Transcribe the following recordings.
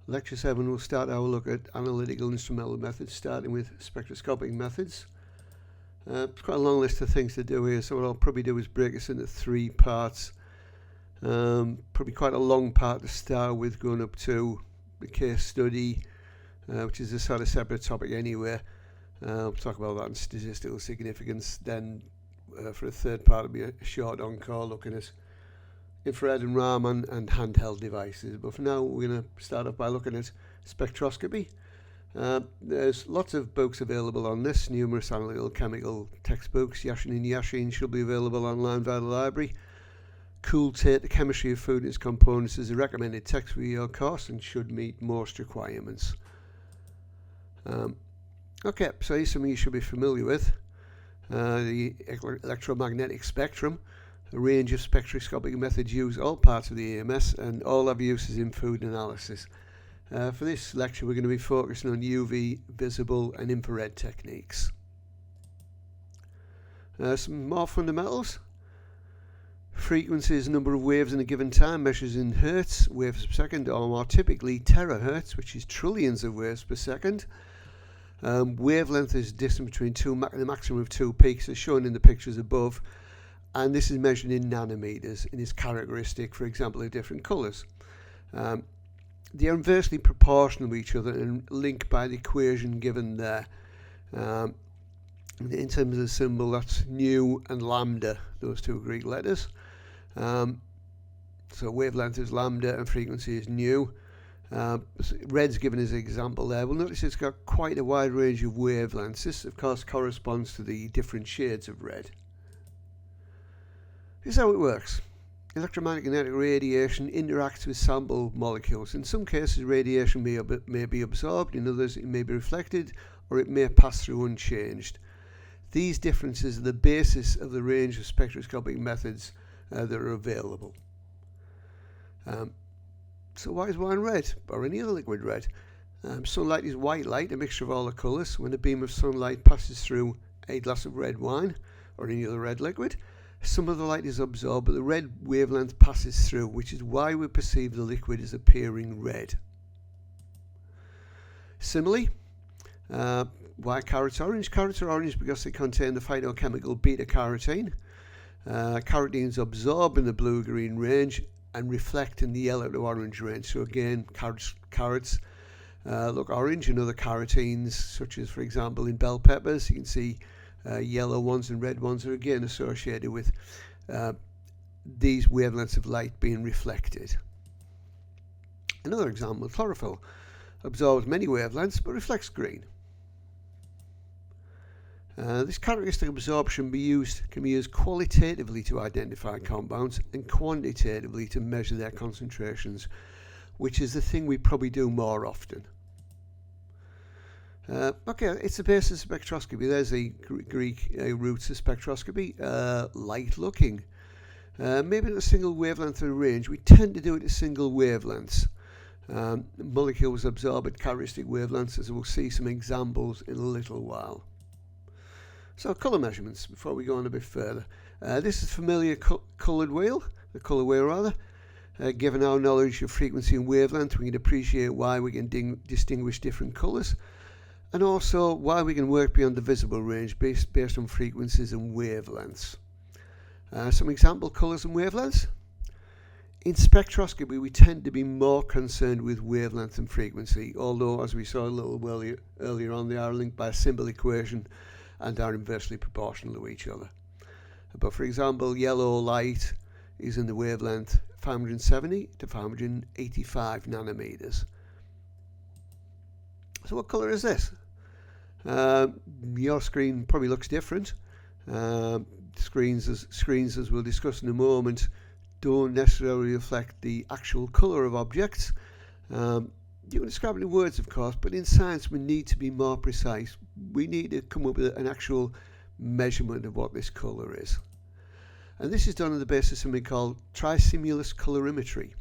Lecture 7 will start our look at analytical instrumental methods, starting with spectroscopic methods. It's quite a long list of things to do here, so what I'll probably do is break this into 3 parts. Probably quite a long part to start with, going up to the case study, which is a sort of separate topic anyway. We'll talk about that in statistical significance. Then for a third part, it'll be a short encore looking at infrared and Raman and handheld devices. But for now, we're going to start off by looking at spectroscopy. There's lots of books available on this, numerous analytical chemical textbooks. Yashin and Yashin should be available online via the library. Cool Tate, The Chemistry of Food and Its Components, is a recommended text for your course and should meet most requirements. Okay, so here's something you should be familiar with. The electromagnetic spectrum. A range of spectroscopic methods use all parts of the EMS and all have uses in food analysis. For this lecture, we're going to be focusing on UV, visible and infrared techniques. Some more fundamentals. Frequency is the number of waves in a given time, measures in hertz, waves per second, or more typically terahertz, which is trillions of waves per second. Wavelength is distance between the maximum of 2 peaks, as shown in the pictures above. And this is measured in nanometers and is characteristic, for example, of different colours. They are inversely proportional to each other and linked by the equation given there. In terms of the symbol, that's nu and lambda, those 2 Greek letters. So wavelength is lambda and frequency is nu. Red's given as an example there. We'll notice it's got quite a wide range of wavelengths. This, of course, corresponds to the different shades of red. Here's how it works. Electromagnetic radiation interacts with sample molecules. In some cases, radiation may be absorbed. In others, it may be reflected, or it may pass through unchanged. These differences are the basis of the range of spectroscopic methods that are available. So why is wine red, or any other liquid red? Sunlight is white light, a mixture of all the colours. When a beam of sunlight passes through a glass of red wine, or any other red liquid, some of the light is absorbed, but the red wavelength passes through, which is why we perceive the liquid as appearing red. Similarly, why carrots orange? Carrots are orange because they contain the phytochemical beta-carotene. Carotenes absorb in the blue-green range and reflect in the yellow to orange range. So again, carrots look orange, and other carotenes, such as, for example, in bell peppers, you can see yellow ones and red ones are again associated with these wavelengths of light being reflected. Another example, chlorophyll absorbs many wavelengths but reflects green. This characteristic absorption can be used qualitatively to identify compounds and quantitatively to measure their concentrations, which is the thing we probably do more often. Okay, it's the basis of spectroscopy. There's the Greek roots of spectroscopy. Light looking. Maybe not a single wavelength or range. We tend to do it at single wavelengths. Molecules absorb at characteristic wavelengths, as we'll see some examples in a little while. So colour measurements, before we go on a bit further. This is familiar coloured wheel, the colour wheel rather. Given our knowledge of frequency and wavelength, we can appreciate why we can distinguish different colours, and also why we can work beyond the visible range based on frequencies and wavelengths. Some example colours and wavelengths. In spectroscopy, we tend to be more concerned with wavelength and frequency, although, as we saw a little earlier on, they are linked by a simple equation and are inversely proportional to each other. But for example, yellow light is in the wavelength 570 to 585 nanometers. So what colour is this? Your screen probably looks different. Screens, as we'll discuss in a moment, don't necessarily reflect the actual colour of objects. You can describe it in words, of course, but in science we need to be more precise. We need to come up with an actual measurement of what this colour is. And this is done on the basis of something called tristimulus colorimetry.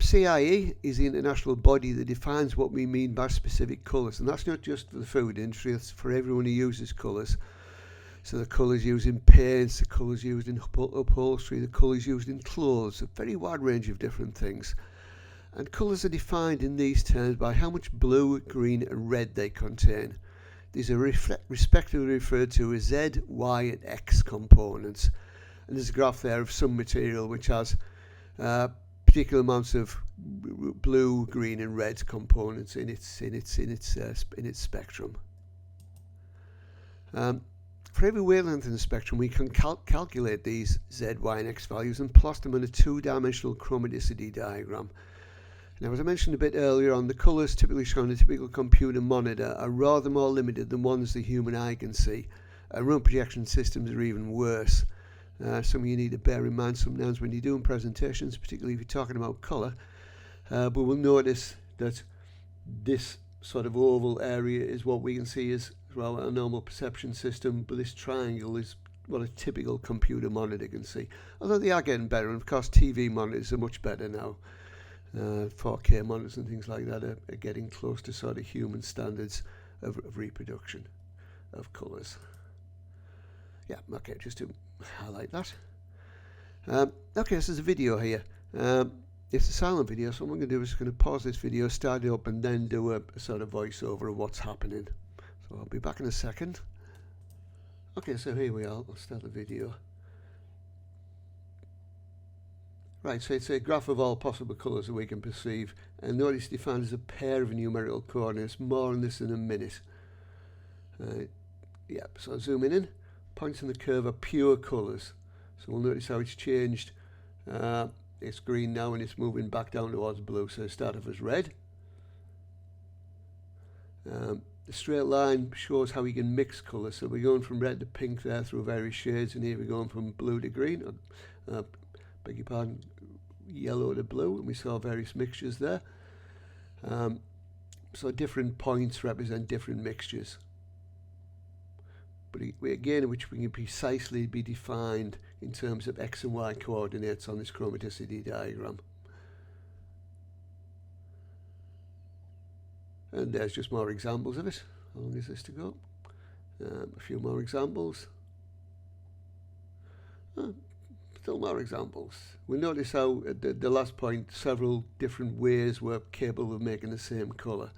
CIE is the international body that defines what we mean by specific colours, and that's not just for the food industry, it's for everyone who uses colours. So the colours used in paints, the colours used in upholstery, the colours used in clothes, a very wide range of different things. And colours are defined in these terms by how much blue, green and red they contain. These are respectively referred to as Z, Y and X components. And there's a graph there of some material which has particular amounts of blue, green and red components in its spectrum. For every wavelength in the spectrum, we can calculate these Z, Y and X values and plot them in a two-dimensional chromaticity diagram. Now, as I mentioned a bit earlier on, the colours typically shown in a typical computer monitor are rather more limited than ones the human eye can see. Remote projection systems are even worse. Some of you need to bear in mind sometimes when you're doing presentations, particularly if you're talking about colour. But we'll notice that this sort of oval area is what we can see as well a normal perception system, but this triangle is what a typical computer monitor can see. Although they are getting better, and of course TV monitors are much better now. 4K monitors and things like that are getting close to sort of human standards of reproduction of colours. Yeah, okay, just to highlight that. Okay, so there's a video here. It's a silent video, so what I'm going to do is going to pause this video, start it up, and then do a sort of voiceover of what's happening. So I'll be back in a second. Okay, so here we are. I'll start the video. Right, so it's a graph of all possible colours that we can perceive, and notice defined as a pair of numerical coordinates. More on this in a minute. Yep, so zooming in. Points in the curve are pure colours. So we'll notice how it's changed. It's green now and it's moving back down towards blue, so it started off as red. The straight line shows how you can mix colours. So we're going from red to pink there through various shades, and here we're going from blue to green. Beg your pardon, yellow to blue, and we saw various mixtures there. So different points represent different mixtures. But again, which we can precisely be defined in terms of X and Y coordinates on this chromaticity diagram. And there's just more examples of it. How long is this to go? A few more examples. Still more examples. We'll notice how at the last point several different ways were capable of making the same colour.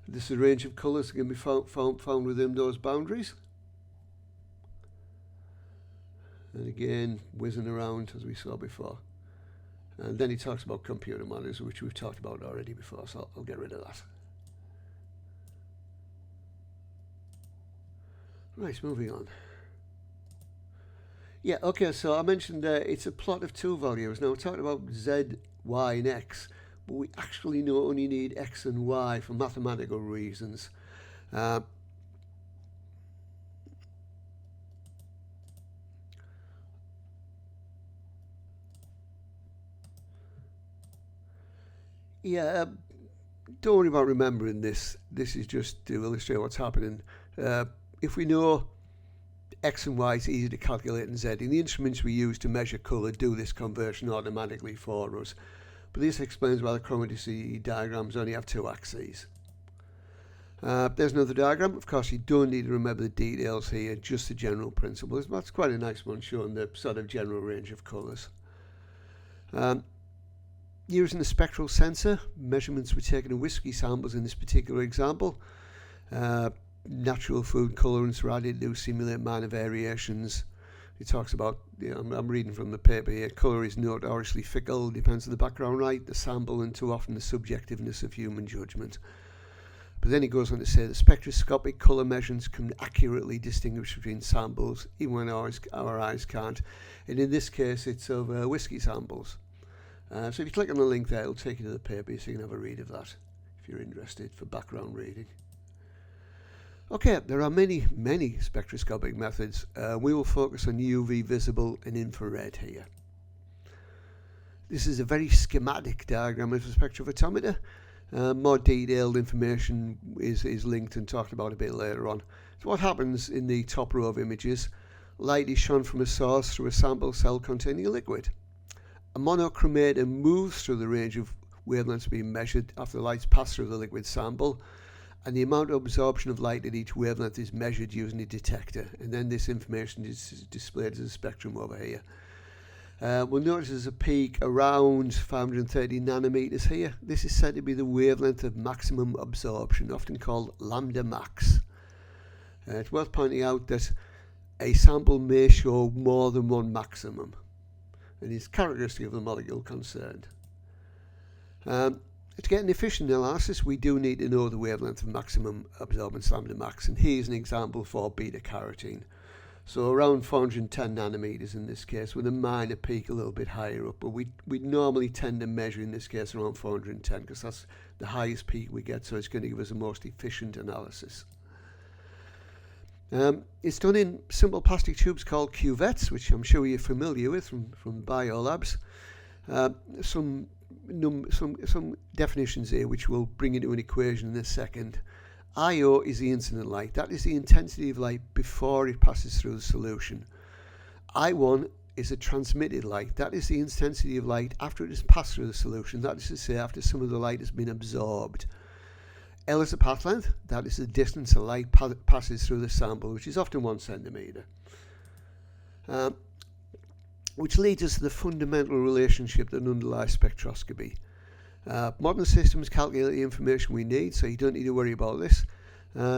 This is a range of colours that can be found within those boundaries. And again, whizzing around as we saw before. And then he talks about computer monitors, which we've talked about already before, so I'll get rid of that. Right, moving on. Yeah, okay, so I mentioned it's a plot of two values. Now we're talking about Z, Y and X, but we actually only need X and Y for mathematical reasons. Yeah, don't worry about remembering this. This is just to illustrate what's happening. If we know X and Y is easy to calculate in Z, and the instruments we use to measure colour do this conversion automatically for us. But this explains why the chromaticity diagrams only have two axes. There's another diagram. Of course, you don't need to remember the details here, just the general principles. That's quite a nice one, showing the sort of general range of colours. Using a spectral sensor, measurements were taken of whiskey samples in this particular example. Natural food colorants were added to simulate minor variations. He talks about, I'm reading from the paper here, colour is notoriously fickle, depends on the background light, the sample, and too often the subjectiveness of human judgment. But then he goes on to say that spectroscopic colour measurements can accurately distinguish between samples, even when our eyes can't. And in this case, it's of whiskey samples. So if you click on the link there, it'll take you to the paper so you can have a read of that if you're interested for background reading. Okay, there are many spectroscopic methods. We will focus on UV visible and infrared here. This is a very schematic diagram of a spectrophotometer. More detailed information is linked and talked about a bit later on. So what happens in the top row of images? Light is shone from a source through a sample cell containing a liquid. A monochromator moves through the range of wavelengths being measured after the light's passed through the liquid sample, and the amount of absorption of light at each wavelength is measured using a detector, and then this information is displayed as a spectrum over here. We'll notice there's a peak around 530 nanometers here. This is said to be the wavelength of maximum absorption, often called lambda max. It's worth pointing out that a sample may show more than one maximum, and it's characteristic of the molecule concerned. To get an efficient analysis, we do need to know the wavelength of maximum absorbance lambda max, and here's an example for beta carotene. So around 410 nanometers in this case, with a minor peak a little bit higher up, but we normally tend to measure in this case around 410 because that's the highest peak we get, so it's going to give us a most efficient analysis. It's done in simple plastic tubes called cuvettes, which I'm sure you're familiar with from biolabs. Some definitions here which we'll bring into an equation in a second. IO is the incident light. That is the intensity of light before it passes through the solution. I1 is a transmitted light. That is the intensity of light after it has passed through the solution. That is to say, after some of the light has been absorbed. L is the path length. That is the distance the light passes through the sample, which is often 1 centimeter. Which leads us to the fundamental relationship that underlies spectroscopy. Modern systems calculate the information we need, so you don't need to worry about this.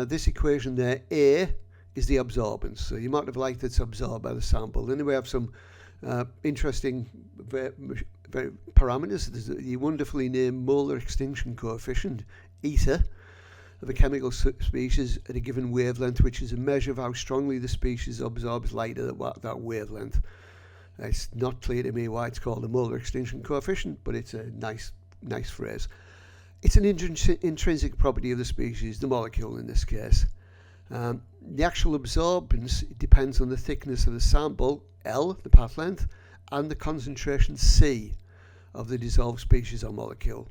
This equation there, A, is the absorbance, so the amount of light that's absorbed by the sample. Then we have some interesting parameters. There's the wonderfully named molar extinction coefficient, eta, of a chemical species at a given wavelength, which is a measure of how strongly the species absorbs light at that wavelength. It's not clear to me why it's called a molar extinction coefficient, but it's a nice phrase. It's an intrinsic property of the species, the molecule in this case. The actual absorbance depends on the thickness of the sample, L, the path length, and the concentration, C, of the dissolved species or molecule.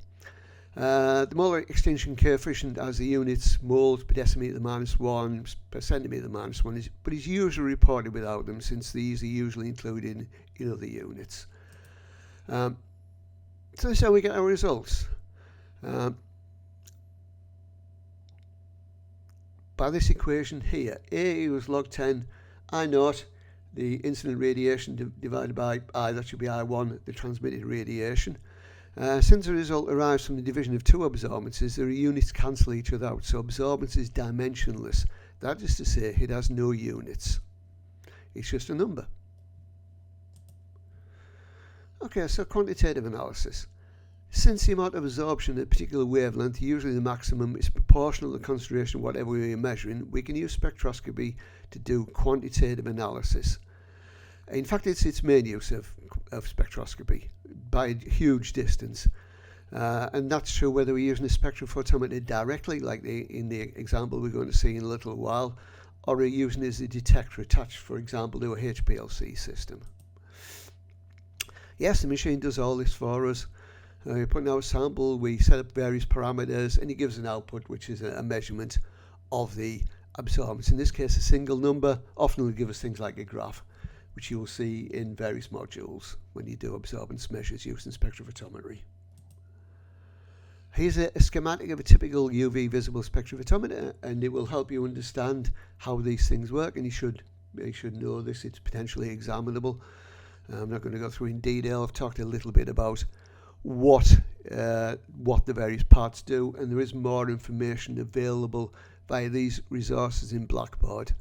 The molar extinction coefficient as the units moles per decimeter to the -1 per centimeter to the -1 but is usually reported without them, since these are usually included in other units. So this is how we get our results. By this equation here, A equals log 10 I0, the incident radiation divided by I, that should be I1, the transmitted radiation. Since the result arrives from the division of two absorbances, the units cancel each other out, so absorbance is dimensionless. That is to say, it has no units. It's just a number. Okay, so quantitative analysis. Since the amount of absorption at a particular wavelength, usually the maximum, is proportional to the concentration of whatever we are measuring, we can use spectroscopy to do quantitative analysis. In fact, it's its main use of spectroscopy by a huge distance. And that's true whether we're using a spectrophotometer directly, like in the example we're going to see in a little while, or we're using it as a detector attached, for example, to a HPLC system. Yes, the machine does all this for us. We put in our sample, we set up various parameters, and it gives an output, which is a measurement of the absorbance. In this case, a single number. Often will give us things like a graph, which you will see in various modules when you do absorbance measures using spectrophotometry. Here's a schematic of a typical UV visible spectrophotometer, and it will help you understand how these things work, and you should know this. It's potentially examinable. I'm not going to go through in detail. I've talked a little bit about what the various parts do, and there is more information available via these resources in Blackboard.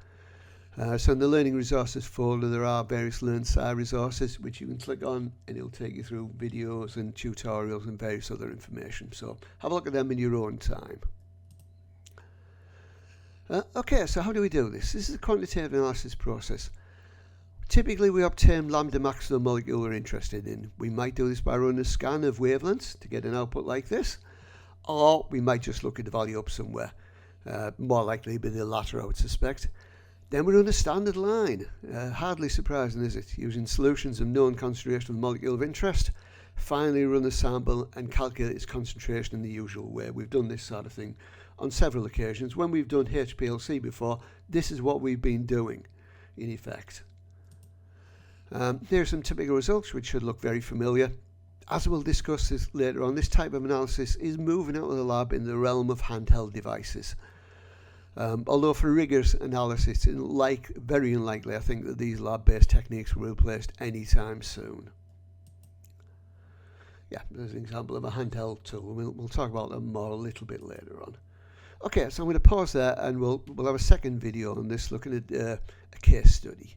So in the Learning Resources folder, there are various LearnSci resources which you can click on, and it'll take you through videos and tutorials and various other information. So have a look at them in your own time. Okay, so how do we do this? This is a quantitative analysis process. Typically, we obtain lambda max of the molecule we're interested in. We might do this by running a scan of wavelengths to get an output like this, or we might just look at the value up somewhere. More likely to be the latter, I would suspect. Then we run a standard line. Hardly surprising, is it? Using solutions of known concentration of the molecule of interest. Finally, run the sample and calculate its concentration in the usual way. We've done this sort of thing on several occasions. When we've done HPLC before, this is what we've been doing, in effect. Here are some typical results which should look very familiar. As we'll discuss this later on, this type of analysis is moving out of the lab in the realm of handheld devices. Although for rigorous analysis, it's very unlikely, I think, that these lab-based techniques will be replaced anytime soon. Yeah, there's an example of a handheld tool. We'll talk about them more a little bit later on. Okay, so I'm going to pause there, and we'll have a second video on this, looking at a case study.